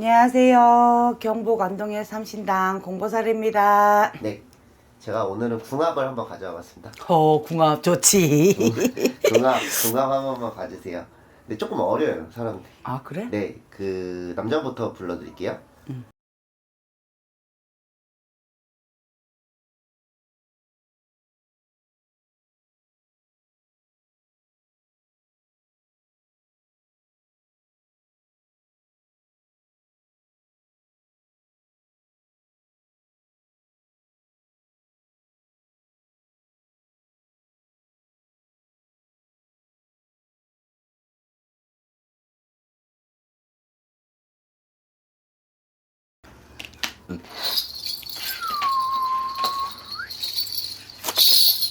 안녕하세요. 경북 안동의 삼신당 공보살입니다. 네, 제가 오늘은 궁합을 한번 가져와 봤습니다. 궁합 좋지. 궁합 한 번만 봐주세요. 근데 조금 어려요, 사람들. 아, 그래? 네, 남자부터 불러드릴게요.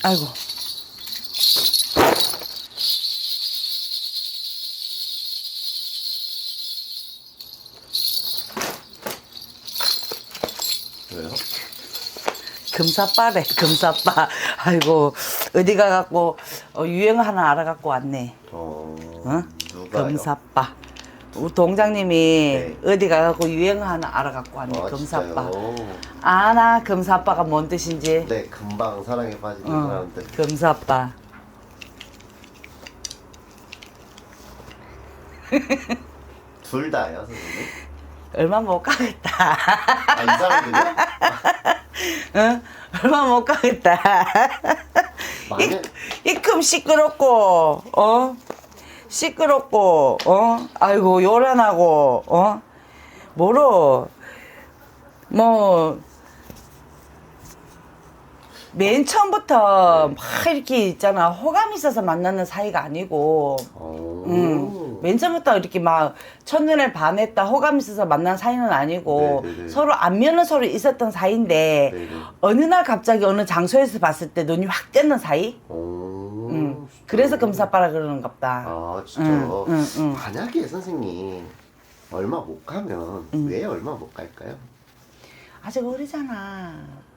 아이고. 왜요? 금사빠래, 금사빠. 아이고, 어디 가갖고 유행 하나 알아갖고 왔네. 응? 누가요? 금사빠. 우리 동장님이 네. 어디 가갖고 유행 하나 알아갖고 왔네. 아, 금사빠. 진짜요? 아나 금사빠가 뭔 뜻인지. 네, 금방 사랑에 빠지는 사람들. 금사빠. 둘 다요, 선생님? 얼마 못 가겠다. 아, 이 사람들요? 응? 얼마 못 가겠다. 만약, 이끔 시끄럽고, 시끄럽고, 아이고, 요란하고, 뭐로, 맨 처음부터 막 이렇게 있잖아. 호감 있어서 만나는 사이가 아니고, 맨 처음부터 이렇게 막 첫눈에 반했다, 호감 있어서 만난 사이는 아니고, 네네네. 서로 안면은 서로 있었던 사이인데, 네네. 어느 날 갑자기 어느 장소에서 봤을 때 눈이 확 떼는 사이? 진짜요? 그래서 금사빠라 그러는갑다. 아, 진짜요? 응. 만약에 선생님, 얼마 못 가면, 왜 얼마 못 갈까요? 아직 어리잖아.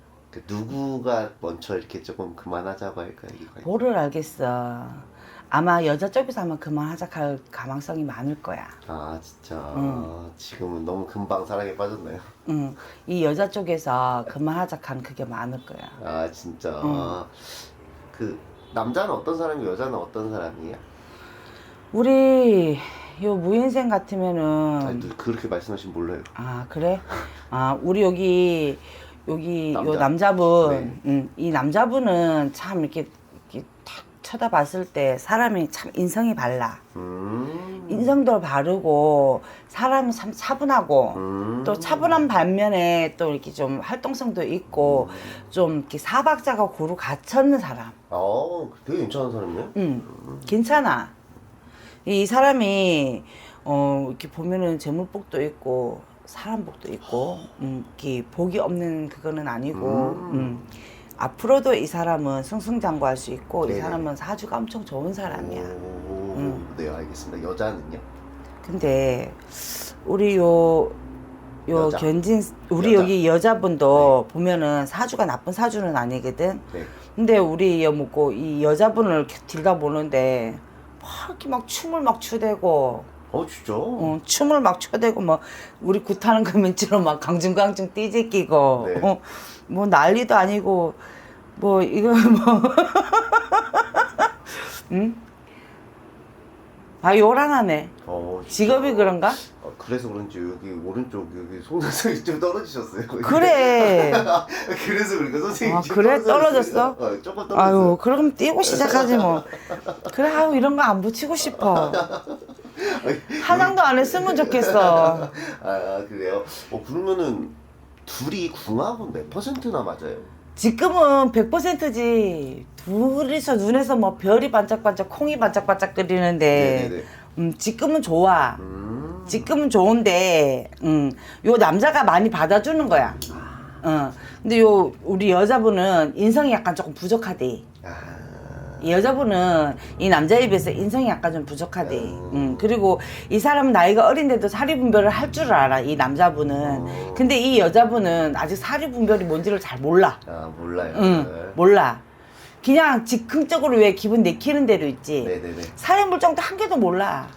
누구가 먼저 이렇게 조금 그만하자고 할까요? 이거? 뭐를 알겠어. 아마 여자 쪽에서 하면 그만하자 할 가망성이 많을 거야. 아, 진짜. 지금은 너무 금방 사랑에 빠졌나요? 이 여자 쪽에서 그만하자 한 그게 많을 거야. 아, 진짜. 남자는 어떤 사람이고 여자는 어떤 사람이에요? 우리 요 무인생 아니, 같으면은 그렇게 말씀하시면 몰라요. 아, 그래? 아, 우리 여기 요 남자? 남자분, 이 남자분은 참 이렇게 탁 쳐다봤을 때 사람이 참 인성이 발라. 인성도 바르고 사람이 참 차분하고 또 차분한 반면에 또 이렇게 좀 활동성도 있고 좀 이렇게 사박자가 고루 갖춰있는 사람. 되게 괜찮은 사람이네요? 괜찮아. 이 사람이 이렇게 보면은 재물복도 있고 사람복도 있고 이렇게 복이 없는 그거는 아니고 앞으로도 이 사람은 승승장구할 수 있고 이 네네. 사람은 사주가 엄청 좋은 사람이야. 네, 알겠습니다. 여자는요? 근데 우리 요 여자. 우리 여자. 여기 여자분도 보면은 사주가 나쁜 사주는 아니거든. 네. 근데 우리 여먹고 이 여자분을 이렇게 들여다보는데 막 이렇게 막 춤을 막 추대고 진짜? 춤을 막 춰대고 막 우리 굿하는 그 민치로 막 강중강중 띠지끼고 네. 뭐 난리도 아니고 뭐 이거 뭐 응? 아 요란하네. 진짜? 직업이 그런가? 그래서 그런지 여기 오른쪽 여기 속눈썹이 좀 떨어지셨어요. 그래. 그래서 그러니까 선생님 아, 지금 그래? 떨어졌어요. 떨어졌어? 조금 떨어졌어요. 아유 그럼 띄고 시작하지 뭐. 그래 아유 이런 거 안 붙이고 싶어. 화장도 안 했으면 좋겠어. 그래요? 그러면은 둘이 궁합은 몇 퍼센트나 맞아요? 지금은 100%지. 둘이서 눈에서 뭐 별이 반짝반짝 콩이 반짝반짝 끓이는데 지금은 좋아. 지금은 좋은데 요 남자가 많이 받아주는 거야. 근데 요 우리 여자분은 인성이 약간 조금 부족하대. 이 여자분은 이 남자에 비해서 인성이 약간 좀 부족하대. 그리고 이 사람은 나이가 어린데도 사리 분별을 할 줄 알아, 이 남자분은. 근데 이 여자분은 아직 사리 분별이 뭔지를 잘 몰라. 몰라요. 몰라. 그냥 즉흥적으로 왜 기분 내키는 대로 있지. 네네네. 사리 분별정도 한 개도 몰라.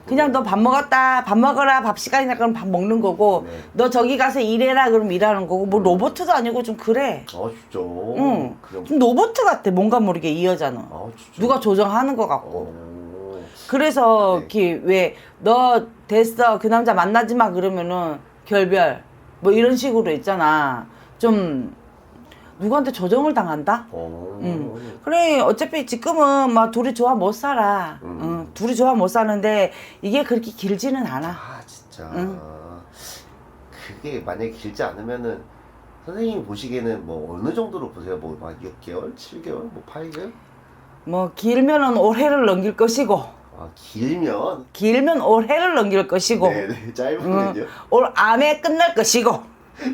그냥 너 밥 먹었다, 밥 먹어라, 밥 시간이다 그러면 밥 먹는 거고, 네. 너 저기 가서 일해라 그러면 일하는 거고, 뭐 로봇도 아니고 좀 그래. 아 진짜. 응. 그럼. 좀 로봇 같아, 뭔가 모르게 이 여자는. 아 진짜. 누가 조정하는 것 같고. 오. 그래서 네. 이렇게 왜 너 됐어 그 남자 만나지 마 그러면은 결별 뭐 이런 식으로 있잖아. 좀 누구한테 조정을 당한다. 그래 어차피 지금은 막 둘이 좋아 못 살아. 둘이 좋아 못 사는데 이게 그렇게 길지는 않아. 아 진짜. 그게 만약에 길지 않으면은 선생님이 보시기에는 뭐 어느 정도로 보세요? 뭐 막 6개월, 7개월, 뭐 8개월? 뭐 길면은 올해를 넘길 것이고. 아 길면. 길면 올해를 넘길 것이고. 네네. 짧으면요. 올 안에 끝날 것이고.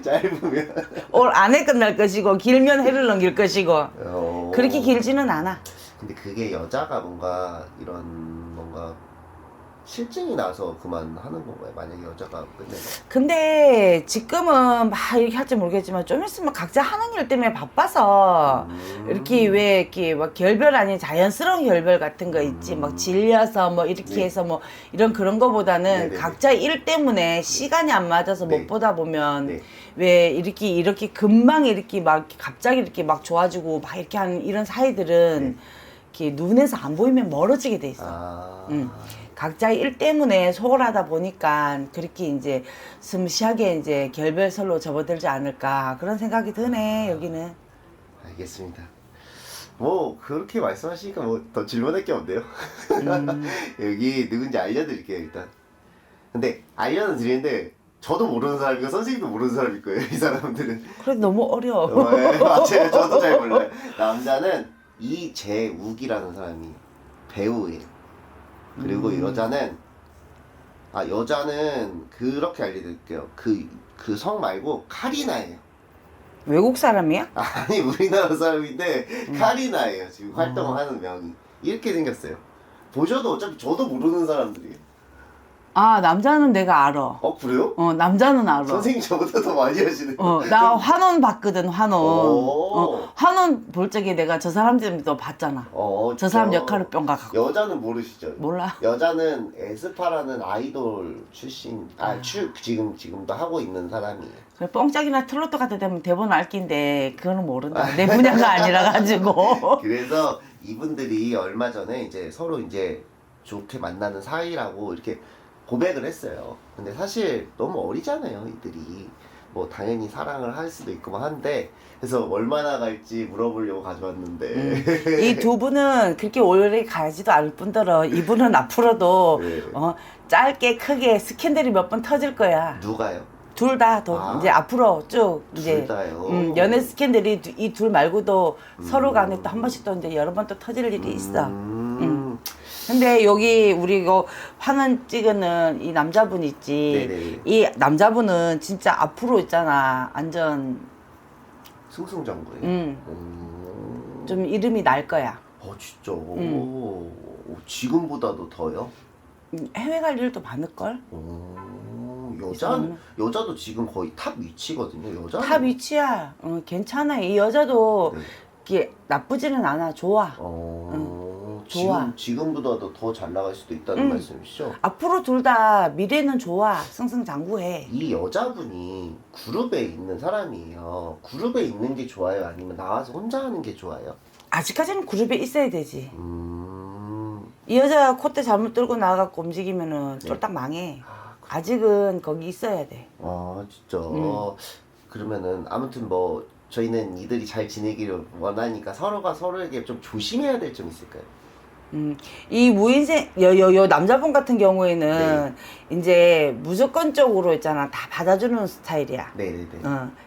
짧으면. 올 안에 끝날 것이고 길면 해를 넘길 것이고. 어. 그렇게 길지는 않아. 근데 그게 여자가 뭔가 이런 뭔가 실증이 나서 그만하는 건가요? 만약에 여자가 끝내면. 근데 지금은 막 이렇게 할지 모르겠지만 좀 있으면 각자 하는 일 때문에 바빠서 이렇게 왜 이렇게 막 결별 아닌 자연스러운 결별 같은 거 있지 막 질려서 뭐 이렇게 네. 해서 뭐 이런 그런 거보다는 네네네. 각자 일 때문에 시간이 안 맞아서 네. 못 보다 보면 네. 왜 이렇게 금방 이렇게 막 갑자기 이렇게 막 좋아지고 막 이렇게 하는 이런 사이들은 이렇게 눈에서 안 보이면 멀어지게 돼 있어. 아. 각자 일 때문에 소홀하다 보니까 그렇게 이제 숨쉬하게 이제 결별설로 접어들지 않을까 그런 생각이 드네 여기는. 알겠습니다. 뭐 그렇게 말씀하시니까 뭐 더 질문할 게 없네요. 여기 누군지 알려드릴게요 일단. 근데 알려는 드리는데 저도 모르는 사람이고 선생님도 모르는 사람일 거예요 이 사람들은. 그래 너무 어려워. 네, 맞아요. 저도 잘 몰라요. 남자는 이재욱이라는 사람이 배우예요. 그리고 여자는 여자는 그렇게 알려드릴게요. 그 성 말고 카리나예요. 외국 사람이야? 아니 우리나라 사람인데 카리나예요. 지금 활동하는 명이 이렇게 생겼어요. 보셔도 어차피 저도 모르는 사람들이에요. 아 남자는 내가 알아. 어 그래요? 남자는 알아. 선생님 저보다 더 많이 하시네. 나 환원 봤거든 환원. 오. 환원 볼 적에 내가 저 사람들도 봤잖아. 저 사람 역할을 뿅가갖고. 여자는 모르시죠? 몰라. 여자는 에스파라는 아이돌 출신 지금도 하고 있는 사람이에요. 그래, 뽕짝이나 트로트 같은 데면 대본 알긴데 그거는 모른다. 내 분야가 아니라 가지고. 그래서 이분들이 얼마 전에 이제 서로 이제 좋게 만나는 사이라고 이렇게 고백을 했어요. 근데 사실 너무 어리잖아요, 이들이. 뭐 당연히 사랑을 할 수도 있고 뭐 한데 그래서 얼마나 갈지 물어보려고 가져왔는데 이 두 분은 그렇게 오래 가지도 않을 뿐더러 이분은 앞으로도 네. 짧게 크게 스캔들이 몇 번 터질 거야. 누가요? 둘 다 이제 앞으로 쭉 이제 둘 다요? 연애 스캔들이 이 둘 말고도 서로 간에 또 한 번씩 또 이제 여러 번 또 터질 일이 있어. 근데 여기 우리 이거 화면 찍는 이 남자분 있지. 네네네. 이 남자분은 진짜 앞으로 있잖아. 완전 승승장구예요. 좀 이름이 날 거야. 진짜. 지금보다도 더요? 해외 갈 일도 많을걸? 여자도 지금 거의 탑 위치거든요. 여자. 탑 위치야. 괜찮아. 이 여자도 네. 이게 나쁘지는 않아. 좋아. 좋아. 지금보다도 더 잘 나갈 수도 있다는 말씀이시죠? 앞으로 둘 다 미래는 좋아. 승승장구해. 이 여자분이 그룹에 있는 사람이에요. 그룹에 있는 게 좋아요? 아니면 나와서 혼자 하는 게 좋아요? 아직까지는 그룹에 있어야 되지. 이 여자 콧대 잘못 들고 나가갖고 움직이면은 쫄딱 망해. 아직은 거기 있어야 돼. 아 진짜. 그러면은 아무튼 뭐 저희는 이들이 잘 지내기를 원하니까 서로가 서로에게 좀 조심해야 될 점 있을까요? 이 무인생 여 남자분 같은 경우에는 이제 무조건적으로 있잖아 다 받아주는 스타일이야. 네네네.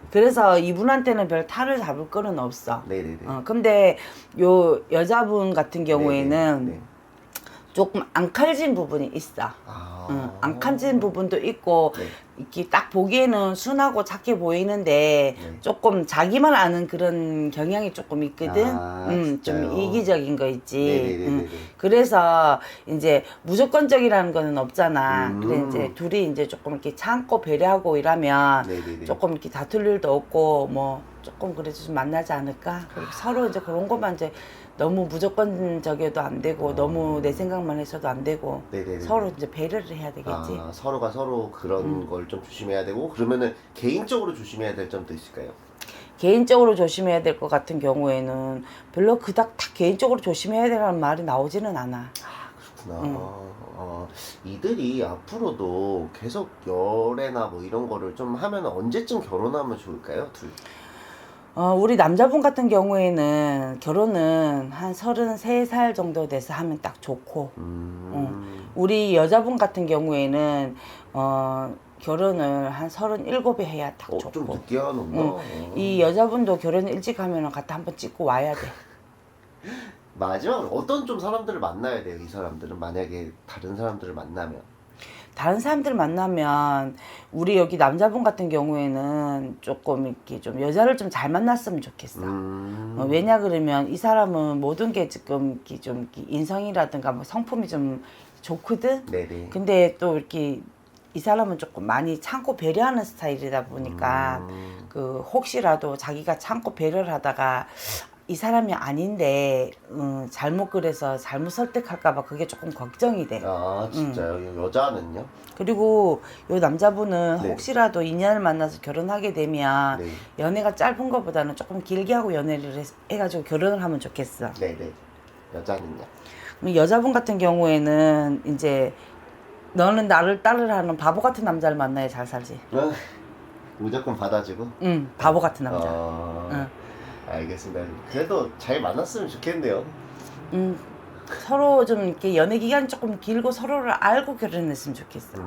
그래서 이분한테는 별 탈을 잡을 거는 없어. 네네네. 근데 요 여자분 같은 경우에는 네네. 조금 앙칼진 부분이 있어. 앙칼진 부분도 있고 이렇게 딱 보기에는 순하고 착해 보이는데 네. 조금 자기만 아는 그런 경향이 조금 있거든. 아, 좀 진짜요? 이기적인 거 있지. 네네네네네. 그래서 이제 무조건적이라는 거는 없잖아. 그래 이제 음. 둘이 이제 조금 이렇게 참고 배려하고 이러면 네네네. 조금 이렇게 다툴 일도 없고 뭐 조금 그래도 좀 만나지 않을까. 그리고 서로 이제 그런 것만 이제 너무 무조건적이어도 안 되고 너무 내 생각만 해서도 안 되고 네네네. 서로 이제 배려를 해야 되겠지. 아, 서로가 서로 그런 걸 좀 조심해야 되고 그러면은 개인적으로 조심해야 될 점도 있을까요? 개인적으로 조심해야 될 것 같은 경우에는 별로 그닥 딱 개인적으로 조심해야 되라는 말이 나오지는 않아. 그렇구나. 이들이 앞으로도 계속 연애나 뭐 이런 거를 좀 하면 언제쯤 결혼하면 좋을까요? 둘. 우리 남자분 같은 경우에는 결혼은 한 33살 정도 돼서 하면 딱 좋고, 우리 여자분 같은 경우에는, 결혼을 한 37에 해야 딱 좀 좋고. 늦게 하는구나. 이 여자분도 결혼 일찍 하면 갖다 한번 찍고 와야 돼. 마지막으로 어떤 좀 사람들을 만나야 돼요? 이 사람들은 만약에 다른 사람들을 만나면. 다른 사람들 만나면 우리 여기 남자분 같은 경우에는 조금 이렇게 좀 여자를 좀 잘 만났으면 좋겠어. 왜냐 그러면 이 사람은 모든 게 지금 이렇게 좀 이렇게 인성이라든가 뭐 성품이 좀 좋거든. 네네. 근데 또 이렇게 이 사람은 조금 많이 참고 배려하는 스타일이다 보니까 그 혹시라도 자기가 참고 배려를 하다가 이 사람이 아닌데 잘못 그래서 잘못 설득할까봐 그게 조금 걱정이 돼. 아, 진짜요? 여자는요? 그리고 요 남자분은 네. 혹시라도 인연을 만나서 결혼하게 되면 네. 연애가 짧은 것보다는 조금 길게 하고 연애를 해가지고 결혼을 하면 좋겠어. 네네. 여자는요? 그럼 여자분 같은 경우에는 이제 너는 나를 따르라는 바보 같은 남자를 만나야 잘 살지. 무조건 받아주고? 응, 바보 같은 남자. 응. 알겠습니다. 그래도 잘 만났으면 좋겠네요. 서로 좀 이렇게 연애 기간이 조금 길고 서로를 알고 결혼했으면 좋겠어.